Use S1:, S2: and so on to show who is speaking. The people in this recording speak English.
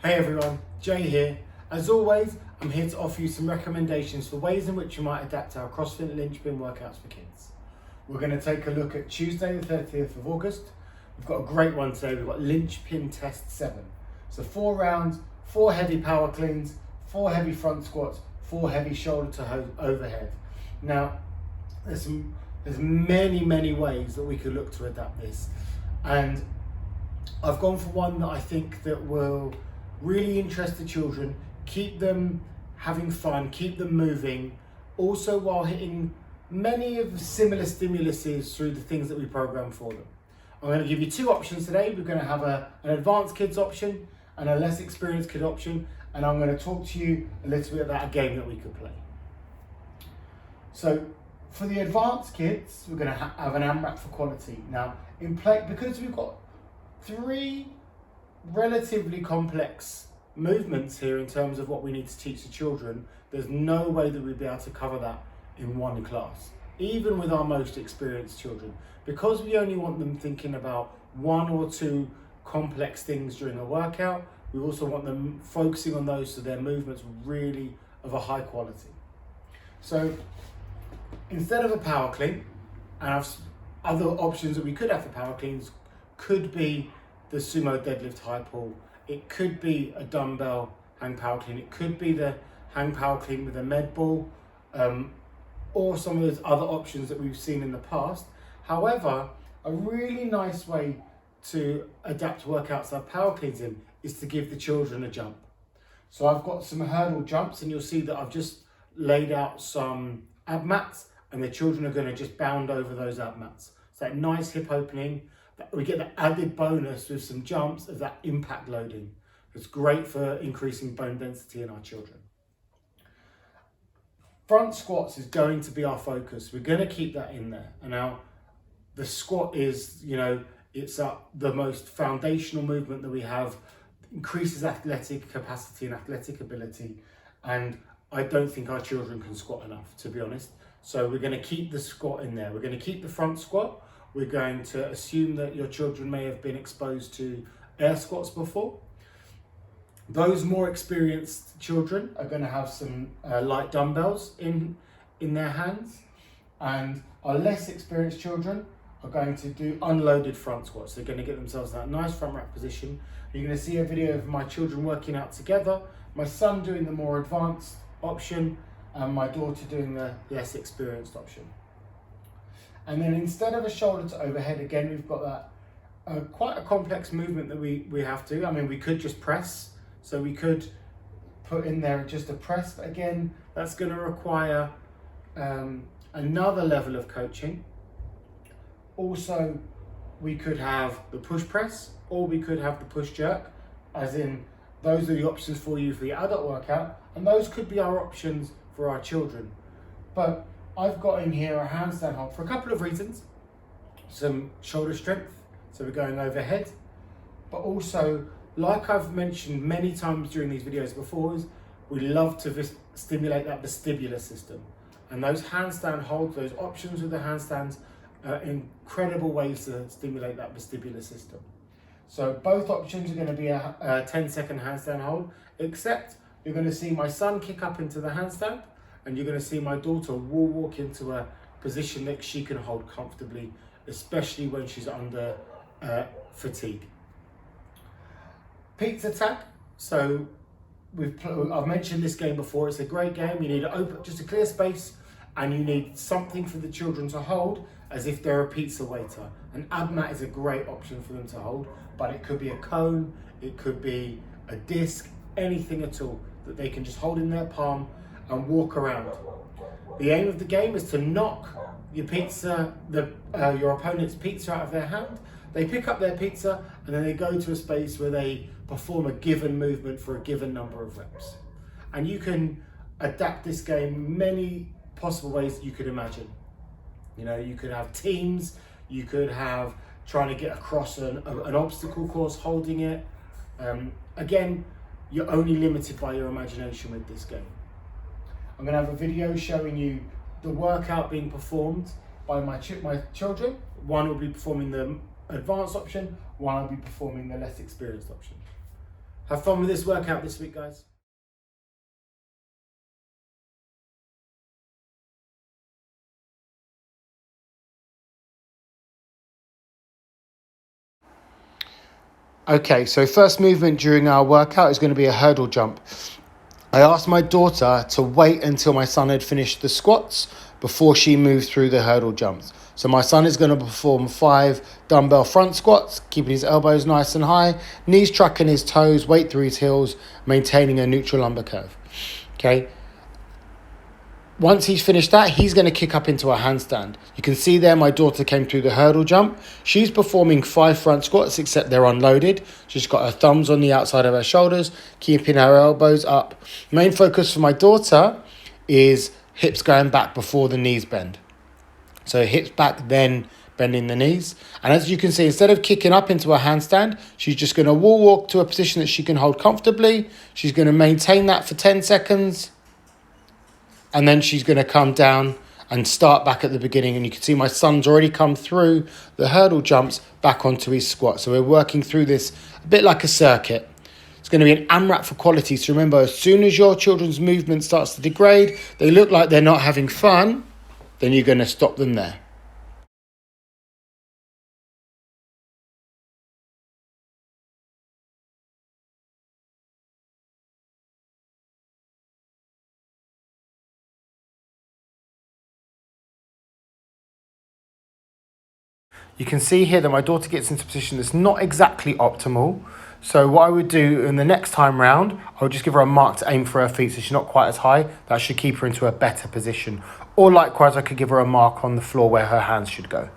S1: Hey everyone, Jay here. As always, I'm here to offer you some recommendations for ways in which you might adapt our CrossFit Linchpin workouts for kids. We're going to take a look at Tuesday the 30th of August. We've got a great one today. We've got Linchpin Test 7. So 4 rounds, 4 heavy power cleans, 4 heavy front squats, 4 heavy shoulder to overhead. Now, there's many ways that we could look to adapt this. And I've gone for one that I think that will really interest the children, keep them having fun, keep them moving, also while hitting many of the similar stimuluses through the things that we program for them. I'm going to give you 2 options today. We're going to have an advanced kids option and a less experienced kid option, and I'm going to talk to you a little bit about a game that we could play. So for the advanced kids, we're going to have an AMRAP for quality. Now, because we've got 3 relatively complex movements here in terms of what we need to teach the children, there's no way that we'd be able to cover that in one class, even with our most experienced children. Because we only want them thinking about 1 or 2 complex things during a workout, we also want them focusing on those so their movements really of a high quality. So instead of a power clean, and other options that we could have for power cleans could be the sumo deadlift high pull, it could be a dumbbell hang power clean, it could be the hang power clean with a med ball, or some of those other options that we've seen in the past. However, a really nice way to adapt workouts that have power cleans in is to give the children a jump. So I've got some hurdle jumps, and you'll see that I've just laid out some ab mats, and the children are going to just bound over those ab mats. It's that nice hip opening. We get the added bonus with some jumps of that impact loading. It's great for increasing bone density in our children. Front squats is going to be our focus. We're going to keep that in there. And now the squat is, it's the most foundational movement that we have, increases athletic capacity and athletic ability. And I don't think our children can squat enough, to be honest. So we're going to keep the squat in there. We're going to keep the front squat. We're going to assume that your children may have been exposed to air squats before. Those more experienced children are going to have some light dumbbells in their hands, and our less experienced children are going to do unloaded front squats. They're going to get themselves in that nice front rack position. You're going to see a video of my children working out together, my son doing the more advanced option and my daughter doing the less experienced option. And then instead of a shoulder to overhead, again, we've got that quite a complex movement that we have to. I mean, we could just press. So we could put in there just a press, but again, that's going to require another level of coaching. Also, we could have the push press, or we could have the push jerk, as in those are the options for you for the adult workout, and those could be our options for our children. But I've got in here a handstand hold for a couple of reasons. Some shoulder strength, so we're going overhead, but also, like I've mentioned many times during these videos before, is we love to stimulate that vestibular system. And those handstand holds, those options with the handstands, are incredible ways to stimulate that vestibular system. So both options are going to be a 10-second handstand hold, except you're going to see my son kick up into the handstand, and you're going to see my daughter walk into a position that she can hold comfortably, especially when she's under fatigue. Pizza tag. So I've mentioned this game before. It's a great game. You need just a clear space, and you need something for the children to hold as if they're a pizza waiter. An ab mat is a great option for them to hold, but it could be a cone, it could be a disc, anything at all that they can just hold in their palm and walk around. The aim of the game is to knock your opponent's pizza out of their hand. They pick up their pizza, and then they go to a space where they perform a given movement for a given number of reps. And you can adapt this game many possible ways that you could imagine. You could have teams, you could have trying to get across an obstacle course holding it. Again, you're only limited by your imagination with this game. I'm going to have a video showing you the workout being performed by my children. One will be performing the advanced option, one will be performing the less experienced option. Have fun with this workout this week, guys. Okay, so first movement during our workout is going to be a hurdle jump. I asked my daughter to wait until my son had finished the squats before she moved through the hurdle jumps. So my son is going to perform 5 dumbbell front squats, keeping his elbows nice and high, knees tracking his toes, weight through his heels, maintaining a neutral lumbar curve. Okay. Once he's finished that, he's going to kick up into a handstand. You can see there my daughter came through the hurdle jump. She's performing 5 front squats, except they're unloaded. She's got her thumbs on the outside of her shoulders, keeping her elbows up. Main focus for my daughter is hips going back before the knees bend. So hips back, then bending the knees. And as you can see, instead of kicking up into a handstand, she's just going to wall walk to a position that she can hold comfortably. She's going to maintain that for 10 seconds. And then she's going to come down and start back at the beginning. And you can see my son's already come through the hurdle jumps back onto his squat. So we're working through this a bit like a circuit. It's going to be an AMRAP for quality. So remember, as soon as your children's movement starts to degrade, they look like they're not having fun, then you're going to stop them there. You can see here that my daughter gets into a position that's not exactly optimal. So what I would do in the next time round, I would just give her a mark to aim for her feet so she's not quite as high. That should keep her into a better position. Or likewise, I could give her a mark on the floor where her hands should go.